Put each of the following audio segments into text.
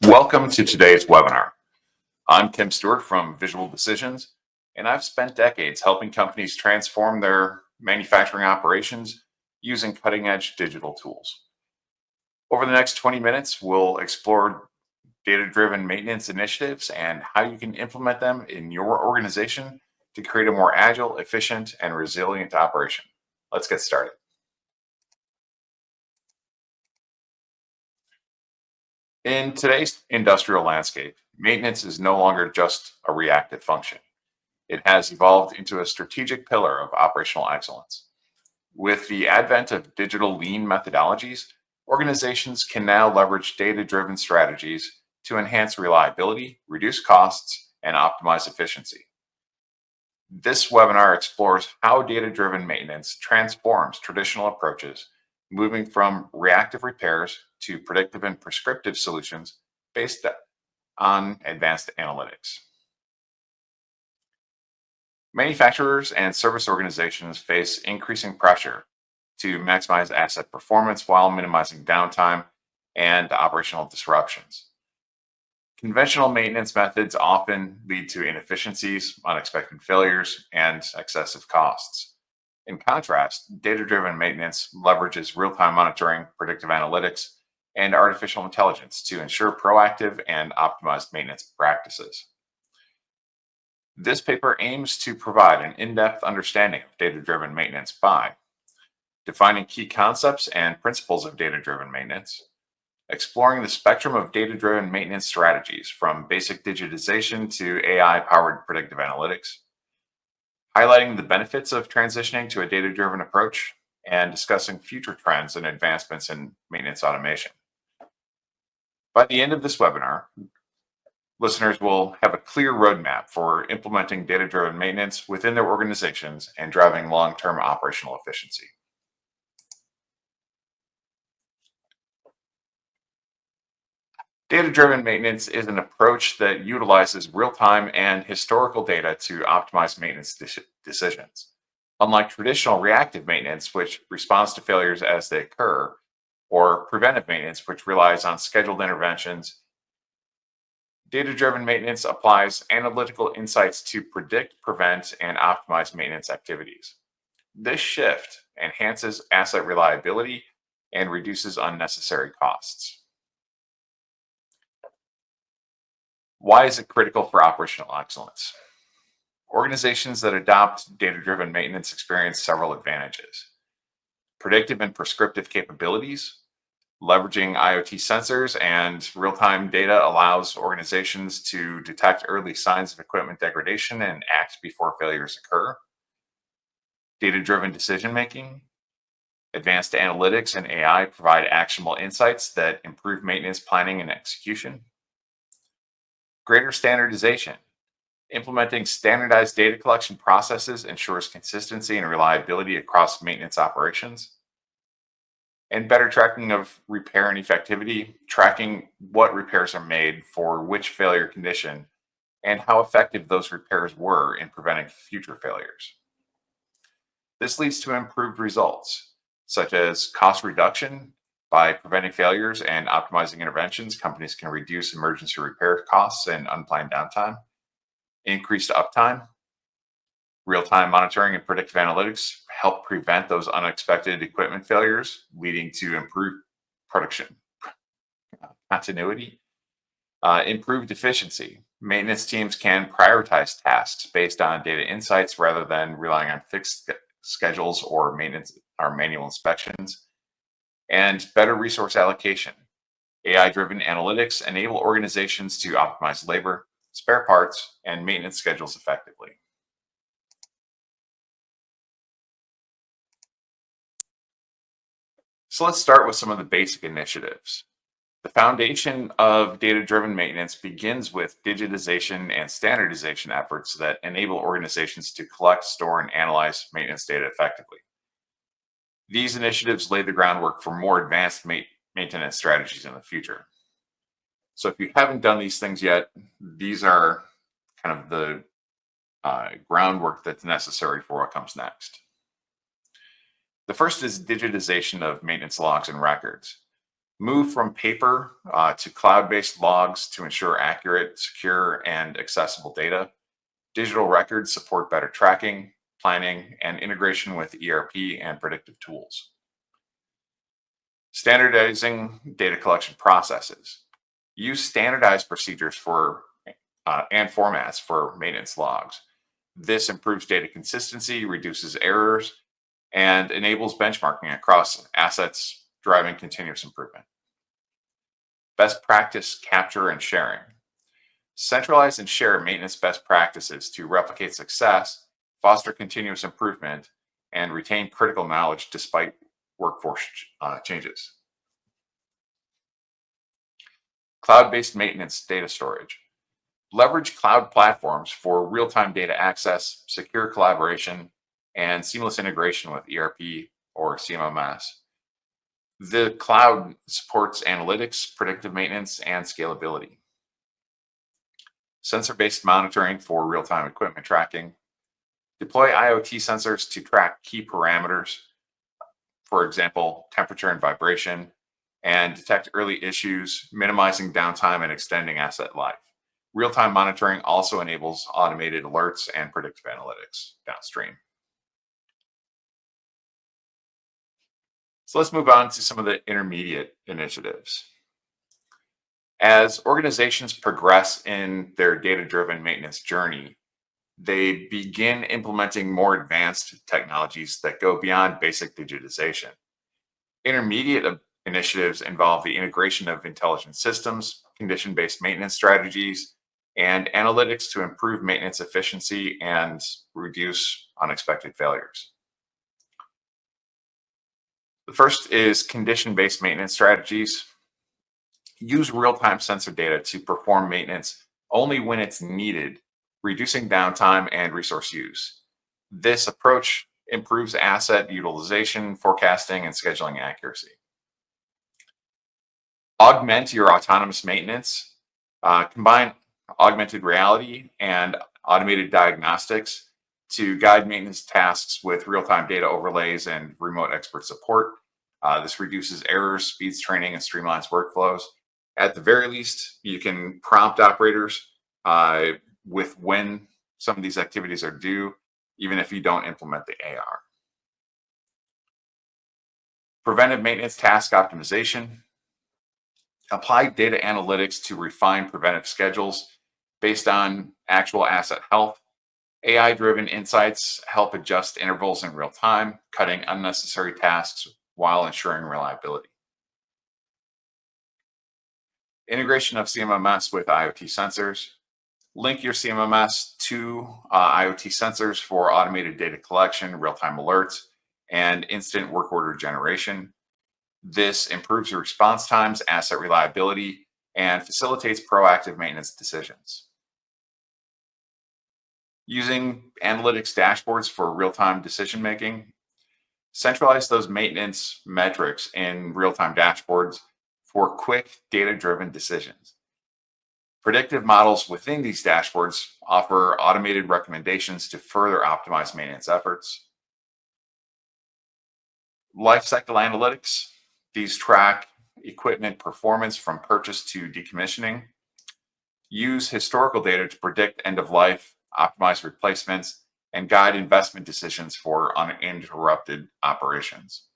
Welcome to today's webinar. I'm Tim Stewart from Visual Decisions, and I've spent decades helping companies transform their manufacturing operations using cutting-edge digital tools. Over the next 20 minutes, we'll explore data-driven maintenance initiatives and how you can implement them in your organization to create a more agile, efficient, and resilient operation. Let's get started. In today's industrial landscape, maintenance is no longer just a reactive function. It has evolved into a strategic pillar of operational excellence. With the advent of digital lean methodologies, organizations can now leverage data driven strategies to enhance reliability, reduce costs, and optimize efficiency. This webinar explores how data driven maintenance transforms traditional approaches, moving from reactive repairs to predictive and prescriptive solutions based on advanced analytics. Manufacturers and service organizations face increasing pressure to maximize asset performance while minimizing downtime and operational disruptions. Conventional maintenance methods often lead to inefficiencies, unexpected failures, and excessive costs. In contrast, data driven maintenance leverages real time monitoring, predictive analytics, and artificial intelligence to ensure proactive and optimized maintenance practices. This paper aims to provide an in-depth understanding of data-driven maintenance by defining key concepts and principles of data-driven maintenance, exploring the spectrum of data-driven maintenance strategies from basic digitization to AI-powered predictive analytics, highlighting the benefits of transitioning to a data-driven approach, and discussing future trends and advancements in maintenance automation. By the end of this webinar, listeners will have a clear roadmap for implementing data-driven maintenance within their organizations and driving long-term operational efficiency. Data-driven maintenance is an approach that utilizes real-time and historical data to optimize maintenance decisions. Unlike traditional reactive maintenance, which responds to failures as they occur, or preventive maintenance, which relies on scheduled interventions, data-driven maintenance applies analytical insights to predict, prevent, and optimize maintenance activities. This shift enhances asset reliability and reduces unnecessary costs. Why is it critical for operational excellence? Organizations that adopt data-driven maintenance experience several advantages. Predictive and prescriptive capabilities. Leveraging IoT sensors and real-time data allows organizations to detect early signs of equipment degradation and act before failures occur. Data-driven decision-making. Advanced analytics and AI provide actionable insights that improve maintenance planning and execution. Greater standardization. Implementing standardized data collection processes ensures consistency and reliability across maintenance operations. And better tracking of repair and effectivity, tracking what repairs are made for which failure condition and how effective those repairs were in preventing future failures. This leads to improved results, such as cost reduction. By preventing failures and optimizing interventions, companies can reduce emergency repair costs and unplanned downtime, increased uptime. Real-time monitoring and predictive analytics help prevent those unexpected equipment failures, leading to improved production continuity, improved efficiency. Maintenance teams can prioritize tasks based on data insights rather than relying on fixed schedules or maintenance or manual inspections, and better resource allocation. AI-driven analytics enable organizations to optimize labor, spare parts, and maintenance schedules effectively. So let's start with some of the basic initiatives. The foundation of data-driven maintenance begins with digitization and standardization efforts that enable organizations to collect, store, and analyze maintenance data effectively. These initiatives lay the groundwork for more advanced maintenance strategies in the future. So if you haven't done these things yet, these are kind of the groundwork that's necessary for what comes next. The first is digitization of maintenance logs and records. Move from paper to cloud-based logs to ensure accurate, secure, and accessible data. Digital records support better tracking, planning, and integration with ERP and predictive tools. Standardizing data collection processes. Use standardized procedures for and formats for maintenance logs. This improves data consistency, reduces errors, and enables benchmarking across assets, driving continuous improvement. Best practice capture and sharing. Centralize and share maintenance best practices to replicate success, foster continuous improvement, and retain critical knowledge despite workforce changes. Cloud-based maintenance data storage. Leverage cloud platforms for real-time data access, secure collaboration, and seamless integration with ERP or CMMS. The cloud supports analytics, predictive maintenance, and scalability. Sensor-based monitoring for real-time equipment tracking. Deploy IoT sensors to track key parameters, for example, temperature and vibration, and detect early issues, minimizing downtime and extending asset life. Real-time monitoring also enables automated alerts and predictive analytics downstream. So let's move on to some of the intermediate initiatives. As organizations progress in their data-driven maintenance journey, they begin implementing more advanced technologies that go beyond basic digitization. Intermediate initiatives involve the integration of intelligent systems, condition-based maintenance strategies, and analytics to improve maintenance efficiency and reduce unexpected failures. The first is condition-based maintenance strategies. Use real-time sensor data to perform maintenance only when it's needed, reducing downtime and resource use. This approach improves asset utilization, forecasting, and scheduling accuracy. Augment your autonomous maintenance. Combine augmented reality and automated diagnostics to guide maintenance tasks with real-time data overlays and remote expert support. This reduces errors, speeds training, and streamlines workflows. At the very least, you can prompt operators with when some of these activities are due, even if you don't implement the AR. Preventive maintenance task optimization. Apply data analytics to refine preventive schedules based on actual asset health. AI-driven insights help adjust intervals in real time, cutting unnecessary tasks while ensuring reliability. Integration of CMMS with IoT sensors. Link your CMMS to IoT sensors for automated data collection, real-time alerts, and instant work order generation. This improves your response times, asset reliability, and facilitates proactive maintenance decisions. Using analytics dashboards for real-time decision-making. Centralize those maintenance metrics in real-time dashboards for quick data-driven decisions. Predictive models within these dashboards offer automated recommendations to further optimize maintenance efforts. Lifecycle analytics. These track equipment performance from purchase to decommissioning. Use historical data to predict end of life, optimize replacements, and guide investment decisions for uninterrupted operations.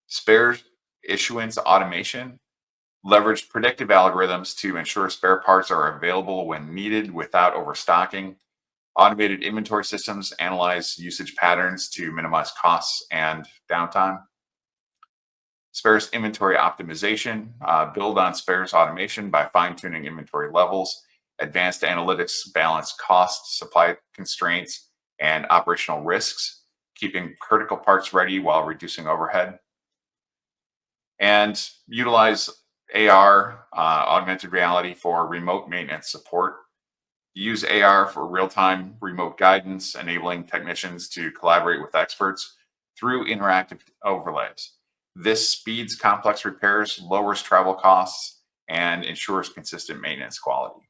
Spares issuance automation. Leverage predictive algorithms to ensure spare parts are available when needed without overstocking. Automated inventory systems analyze usage patterns to minimize costs and downtime. Spares inventory optimization. Build on spares automation by fine-tuning inventory levels. Advanced analytics balance costs, supply constraints, and operational risks, keeping critical parts ready while reducing overhead. And utilize AR, augmented reality, for remote maintenance support. Use AR for real-time remote guidance, enabling technicians to collaborate with experts through interactive overlays. This speeds complex repairs, lowers travel costs, and ensures consistent maintenance quality.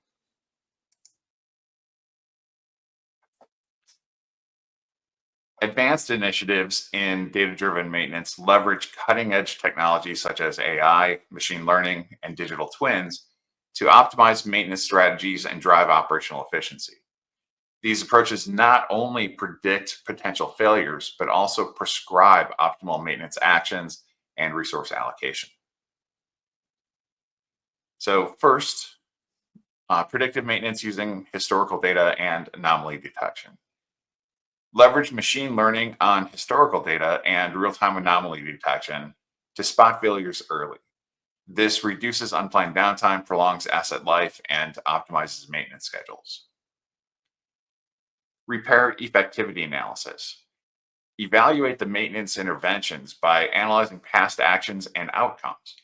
Advanced initiatives in data driven maintenance leverage cutting edge technology such as AI, machine learning, and digital twins to optimize maintenance strategies and drive operational efficiency. These approaches not only predict potential failures, but also prescribe optimal maintenance actions and resource allocation. So, first, predictive maintenance using historical data and anomaly detection. Leverage machine learning on historical data and real time anomaly detection to spot failures early. This reduces unplanned downtime, prolongs asset life, and optimizes maintenance schedules. Repair effectivity analysis. Evaluate the maintenance interventions by analyzing past actions and outcomes.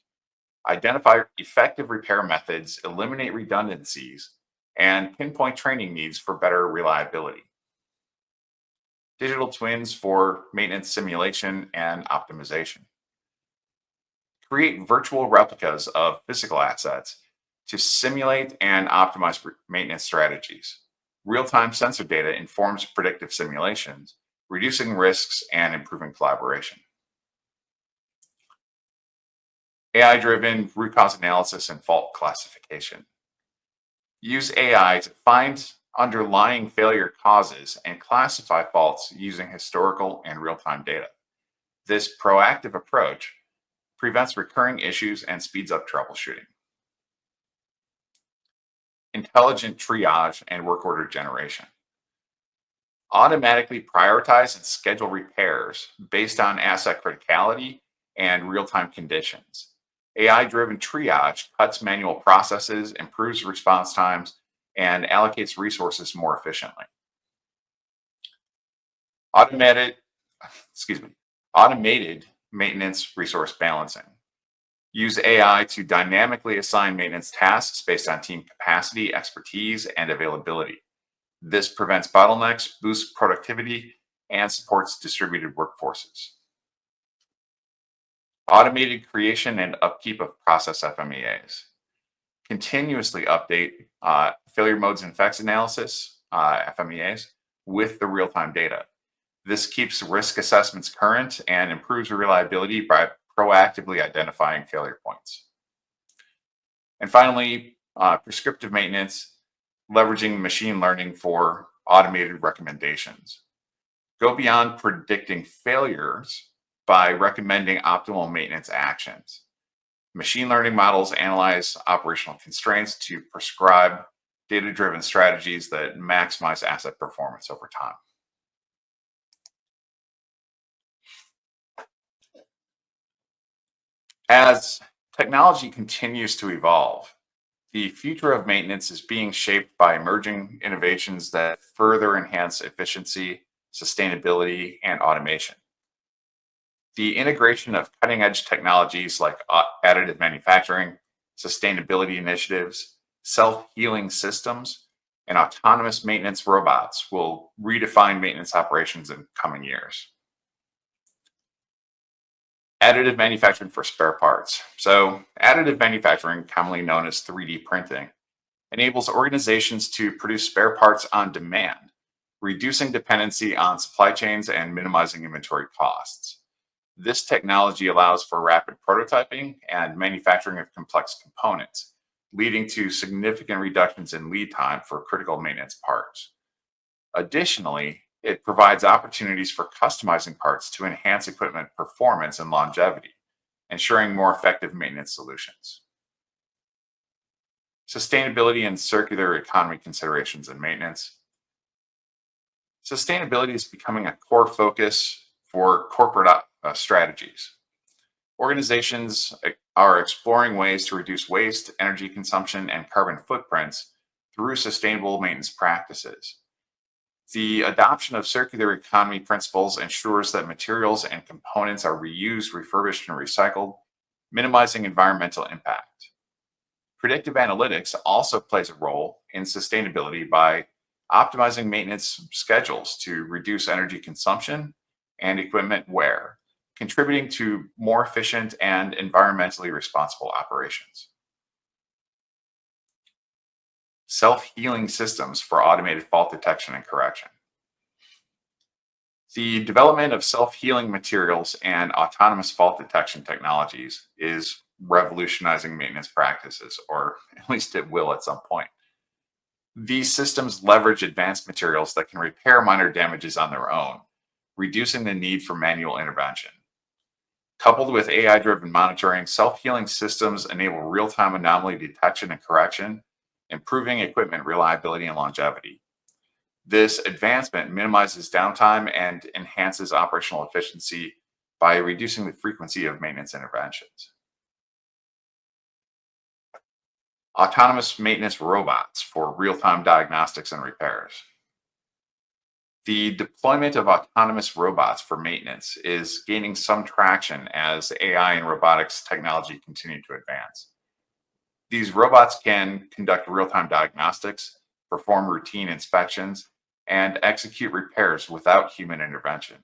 Identify effective repair methods, eliminate redundancies, and pinpoint training needs for better reliability. Digital twins for maintenance simulation and optimization. Create virtual replicas of physical assets to simulate and optimize maintenance strategies. Real time sensor data informs predictive simulations, reducing risks and improving collaboration. AI driven root cause analysis and fault classification. Use AI to find underlying failure causes and classify faults using historical and real time data. This proactive approach prevents recurring issues and speeds up troubleshooting. Intelligent triage and work order generation. Automatically prioritize and schedule repairs based on asset criticality and real time conditions. AI driven triage cuts manual processes, improves response times, and allocates resources more efficiently. Automated, excuse me, automated maintenance resource balancing. Use AI to dynamically assign maintenance tasks based on team capacity, expertise, and availability. This prevents bottlenecks, boosts productivity, and supports distributed workforces. Automated creation and upkeep of process FMEAs. Continuously update failure modes and effects analysis, FMEAs, with the real time data. This keeps risk assessments current and improves reliability by proactively identifying failure points. And finally, prescriptive maintenance, leveraging machine learning for automated recommendations. Go beyond predicting failures by recommending optimal maintenance actions. Machine learning models analyze operational constraints to prescribe data driven strategies that maximize asset performance over time. As technology continues to evolve, the future of maintenance is being shaped by emerging innovations that further enhance efficiency, sustainability, and automation. The integration of cutting edge technologies like additive manufacturing, sustainability initiatives, self healing systems, and autonomous maintenance robots will redefine maintenance operations in coming years. Additive manufacturing for spare parts. So, additive manufacturing, commonly known as 3D printing, enables organizations to produce spare parts on demand, reducing dependency on supply chains and minimizing inventory costs. This technology allows for rapid prototyping and manufacturing of complex components, leading to significant reductions in lead time for critical maintenance parts. Additionally, it provides opportunities for customizing parts to enhance equipment performance and longevity, ensuring more effective maintenance solutions. Sustainability and circular economy considerations in maintenance. Sustainability is becoming a core focus for corporate strategies. Organizations are exploring ways to reduce waste, energy consumption, and carbon footprints through sustainable maintenance practices. The adoption of circular economy principles ensures that materials and components are reused, refurbished, and recycled, minimizing environmental impact. Predictive analytics also plays a role in sustainability by optimizing maintenance schedules to reduce energy consumption and equipment wear, contributing to more efficient and environmentally responsible operations. Self healing systems for automated fault detection and correction. The development of self healing materials and autonomous fault detection technologies is revolutionizing maintenance practices, or at least it will at some point. These systems leverage advanced materials that can repair minor damages on their own, reducing the need for manual intervention. Coupled with AI driven monitoring, self healing systems enable real time anomaly detection and correction, improving equipment reliability and longevity. This advancement minimizes downtime and enhances operational efficiency by reducing the frequency of maintenance interventions. Autonomous maintenance robots for real time diagnostics and repairs. The deployment of autonomous robots for maintenance is gaining some traction as AI and robotics technology continue to advance. These robots can conduct real time diagnostics, perform routine inspections, and execute repairs without human intervention.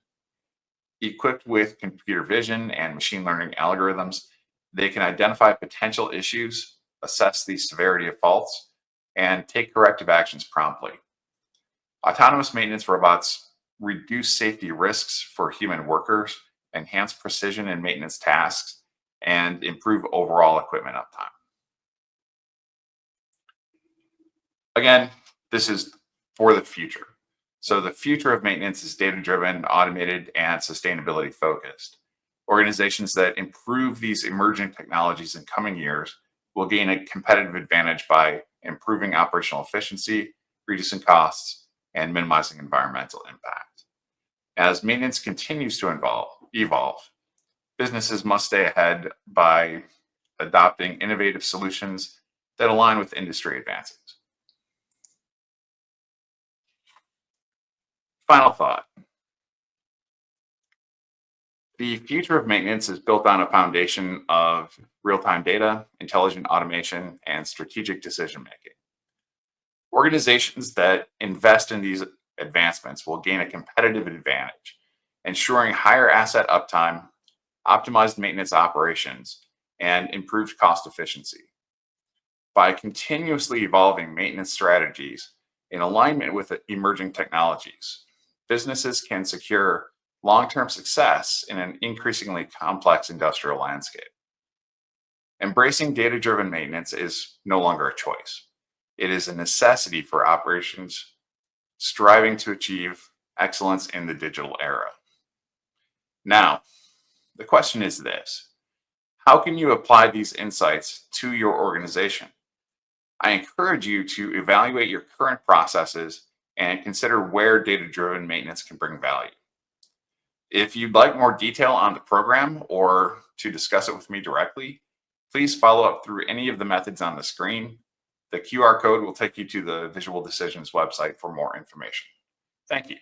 Equipped with computer vision and machine learning algorithms, they can identify potential issues, assess the severity of faults, and take corrective actions promptly. Autonomous maintenance robots reduce safety risks for human workers, enhance precision in maintenance tasks, and improve overall equipment uptime. Again, this is for the future. So, the future of maintenance is data driven, automated, and sustainability focused. Organizations that improve these emerging technologies in coming years will gain a competitive advantage by improving operational efficiency, reducing costs, and minimizing environmental impact. As maintenance continues to evolve, businesses must stay ahead by adopting innovative solutions that align with industry advances. Final thought: the future of maintenance is built on a foundation of real time data, intelligent automation, and strategic decision making. Organizations that invest in these advancements will gain a competitive advantage, ensuring higher asset uptime, optimized maintenance operations, and improved cost efficiency. By continuously evolving maintenance strategies in alignment with emerging technologies, businesses can secure long term success in an increasingly complex industrial landscape. Embracing data driven maintenance is no longer a choice, it is a necessity for operations striving to achieve excellence in the digital era. Now, the question is this: how can you apply these insights to your organization? I encourage you to evaluate your current processes and consider where data driven maintenance can bring value. If you'd like more detail on the program or to discuss it with me directly, please follow up through any of the methods on the screen. The QR code will take you to the Visual Decisions website for more information. Thank you.